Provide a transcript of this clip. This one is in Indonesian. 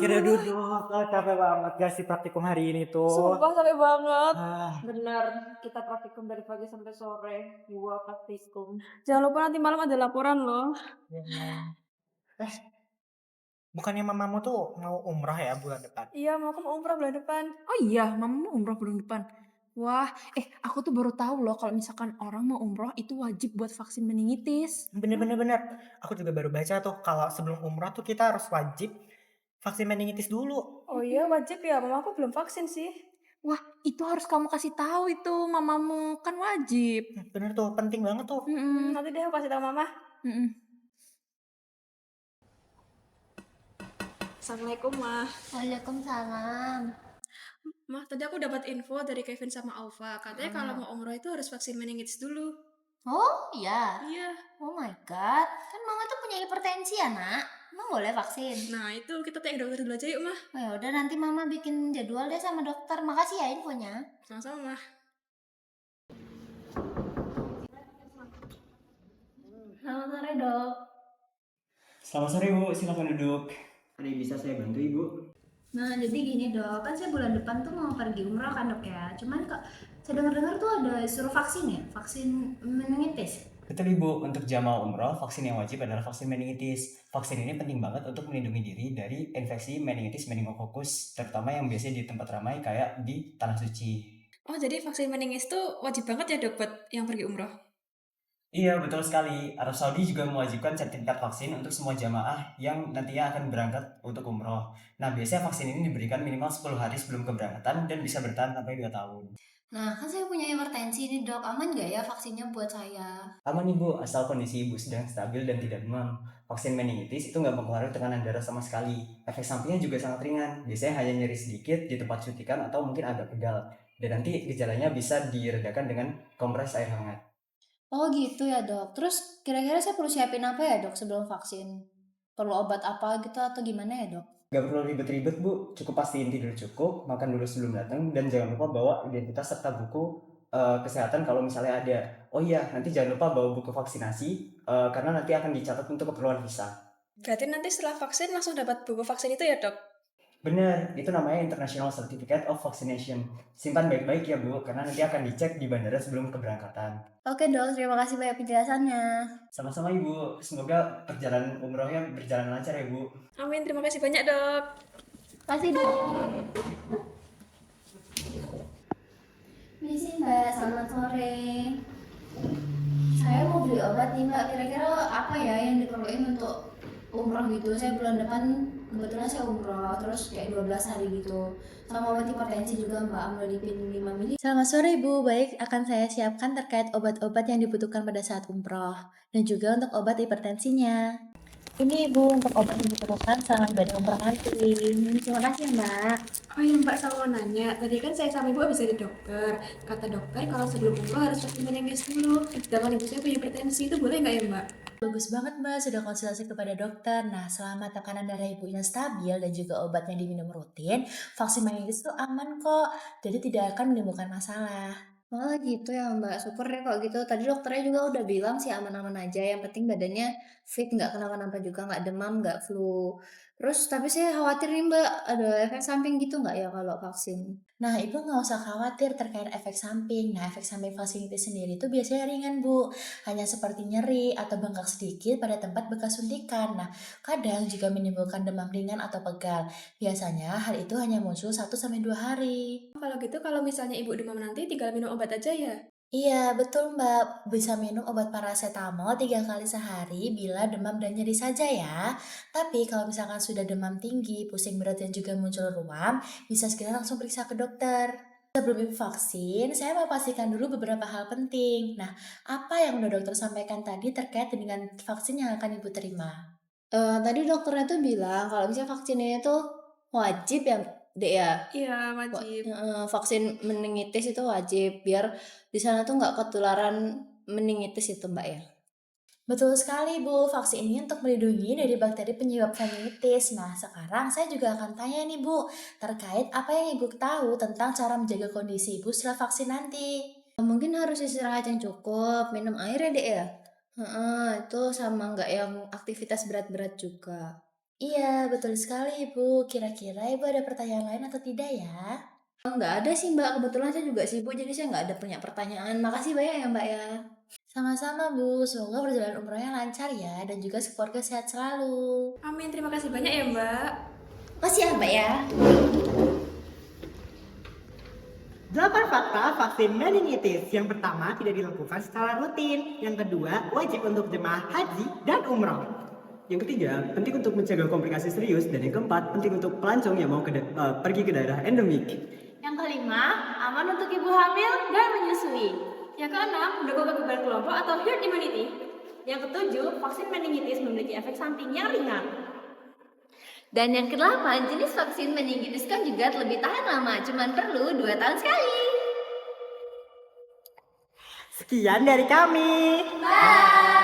Akhirnya duduk. Capek banget gak sih praktikum hari ini tuh. Sumpah capek banget. Ah, Bener, kita praktikum dari pagi sampai sore, 2 praktikum. Jangan lupa nanti malam ada laporan loh. ya. Eh, bukannya mamamu tuh mau umrah ya bulan depan? Iya, mau aku mau umroh bulan depan. Oh iya, mama mau umroh bulan depan. Wah, aku tuh baru tahu loh kalau misalkan orang mau umroh itu wajib buat vaksin meningitis. Bener, bener. Aku juga baru baca tuh kalau sebelum umrah tuh kita harus wajib vaksin meningitis dulu. Oh iya, wajib ya. Mama aku belum vaksin sih. Wah, itu harus kamu kasih tahu itu mamamu, kan wajib. Bener tuh, penting banget tuh. Nanti deh aku kasih tahu mama. Assalamualaikum, Ma. Waalaikumsalam. Mah, tadi aku dapat info dari Kevin sama Alfa. Katanya kalau mau umroh itu harus vaksin meningitis dulu. Oh iya. Iya. Oh my god. Kan mama tuh punya hipertensi ya nak. Emang boleh vaksin? Nah, itu kita tanya dokter dulu aja yuk, Mah. Oh ya udah nanti mama bikin jadwal deh sama dokter. Makasih ya infonya. Sama-sama, Mah. Selamat sore dok. Selamat sore Bu, silakan duduk. Ada yang bisa saya bantu Ibu? Nah jadi gini dok, kan saya bulan depan tuh mau pergi umroh kan dok ya. Cuman kok saya dengar-dengar tuh ada suruh vaksin ya, vaksin meningitis. Betul Ibu, untuk jamaah umroh, vaksin yang wajib adalah vaksin meningitis. Vaksin ini penting banget untuk melindungi diri dari infeksi meningitis meningokokus, terutama yang biasanya di tempat ramai kayak di Tanah Suci. Oh, jadi vaksin meningitis tuh wajib banget ya, Dok, buat yang pergi umroh? Iya, betul sekali. Arab Saudi juga mewajibkan sertifikat vaksin untuk semua jamaah yang nantinya akan berangkat untuk umroh. Nah, biasanya vaksin ini diberikan minimal 10 hari sebelum keberangkatan dan bisa bertahan sampai 2 tahun. Nah kan saya punya hipertensi nih dok, aman gak ya vaksinnya buat saya? Aman Ibu, asal kondisi Ibu sedang stabil dan tidak demam. Vaksin meningitis itu nggak mempengaruhi tekanan darah sama sekali. Efek sampingnya juga sangat ringan, biasanya hanya nyeri sedikit di tempat suntikan atau mungkin agak pegal. Dan nanti gejalanya bisa diredakan dengan kompres air hangat. Oh gitu ya dok. Terus kira-kira saya perlu siapin apa ya dok sebelum vaksin? Perlu obat apa gitu atau gimana ya dok? Nggak perlu ribet-ribet Bu, cukup pastiin tidur cukup, makan dulu sebelum datang, dan jangan lupa bawa identitas serta buku kesehatan kalau misalnya ada. Oh iya, nanti jangan lupa bawa buku vaksinasi, karena nanti akan dicatat untuk keperluan visa. Berarti nanti setelah vaksin langsung dapat buku vaksin itu ya, Dok? Bener, itu namanya International Certificate of Vaccination. Simpan baik-baik ya Bu, karena nanti akan dicek di bandara sebelum keberangkatan. Oke dok, terima kasih banyak penjelasannya. Sama-sama Ibu, semoga perjalanan umrohnya berjalan lancar ya Bu. Amin, terima kasih banyak, Dok. Kasih dok. Misi mbak, selamat sore. Saya mau beli obat nih mbak, kira-kira apa ya yang diperluin untuk umroh gitu? Saya bulan depan kebetulan saya umroh, terus kayak 12 hari gitu. Sama obat hipertensi juga mbak, amlodipin 5 mili. Selamat sore ibu, baik akan saya siapkan terkait obat-obat yang dibutuhkan pada saat umroh. Dan juga untuk obat hipertensinya. Ini ibu untuk obat yang diperlukan selama ibadah umroh nanti. Terima kasih mbak. Oh iya, Mbak, saya mau nanya. Tadi kan saya sama Ibu habis dari dokter. Kata dokter kalau sebelum umroh harus vaksin meningitis dulu. Sedangkan Ibu saya punya hipertensi, itu boleh nggak ya, Mbak? Bagus banget mbak, sudah konsultasi kepada dokter. Nah, selama tekanan darah ibunya stabil dan juga obat yang diminum rutin, vaksin meningitis itu aman kok. Jadi tidak akan menimbulkan masalah. Oh gitu ya mbak, syukur deh kalau gitu. Tadi dokternya juga udah bilang sih aman-aman aja. Yang penting badannya fit, nggak kenapa-napa juga, nggak demam, nggak flu. Terus tapi saya khawatir nih mbak, ada efek samping gitu nggak ya kalau vaksin? Nah, ibu nggak usah khawatir terkait efek samping. Nah, efek samping vaksin itu sendiri itu biasanya ringan bu, hanya seperti nyeri atau bengkak sedikit pada tempat bekas suntikan. Nah, kadang juga menimbulkan demam ringan atau pegal. Biasanya hal itu hanya muncul 1 sampai 2 hari. Kalau gitu, kalau misalnya Ibu demam nanti tinggal minum obat aja ya? Iya, betul Mbak. Bisa minum obat paracetamol 3 kali sehari bila demam dan nyeri saja ya. Tapi kalau misalkan sudah demam tinggi, pusing berat dan juga muncul ruam, bisa segera langsung periksa ke dokter. Sebelum ibu vaksin, saya mau pastikan dulu beberapa hal penting. Nah, apa yang udah dokter sampaikan tadi terkait dengan vaksin yang akan ibu terima? Tadi dokternya tuh bilang kalau misalnya vaksin ini tuh wajib ya, Dek ya? Iya, wajib. Vaksin meningitis itu wajib biar di sana tuh nggak ketularan meningitis itu Mbak ya? Betul sekali Bu, vaksin ini untuk melindungi dari bakteri penyebab meningitis. Nah, sekarang saya juga akan tanya nih Bu, terkait apa yang Ibu tahu tentang cara menjaga kondisi Ibu setelah vaksin nanti. Mungkin harus istirahat yang cukup, minum air ya Dek ya? Heeh, itu sama nggak yang aktivitas berat-berat juga. Iya, betul sekali Ibu. Kira-kira Ibu ada pertanyaan lain atau tidak ya? Nggak ada sih Mbak, kebetulan saya juga sibuk jadi saya nggak ada punya pertanyaan. Makasih banyak ya Mbak ya. Sama-sama Bu, semoga perjalanan umrohnya lancar ya dan juga keluarga sehat selalu. Amin, terima kasih banyak ya Mbak. Makasih ya Mbak ya. 8 fakta vaksin meningitis. Yang pertama, tidak dilakukan secara rutin. Yang kedua, wajib untuk jemaah haji dan umroh. Yang ketiga, penting untuk mencegah komplikasi serius. Dan yang keempat, penting untuk pelancong yang mau pergi ke daerah endemik. Yang kelima, aman untuk ibu hamil dan menyusui. Yang keenam, mendukung kekebalan kelompok atau herd immunity. Yang ketujuh, vaksin meningitis memiliki efek samping yang ringan. Dan yang kedelapan, jenis vaksin meningitis kan juga lebih tahan lama, cuman perlu 2 tahun sekali. Sekian dari kami. Bye!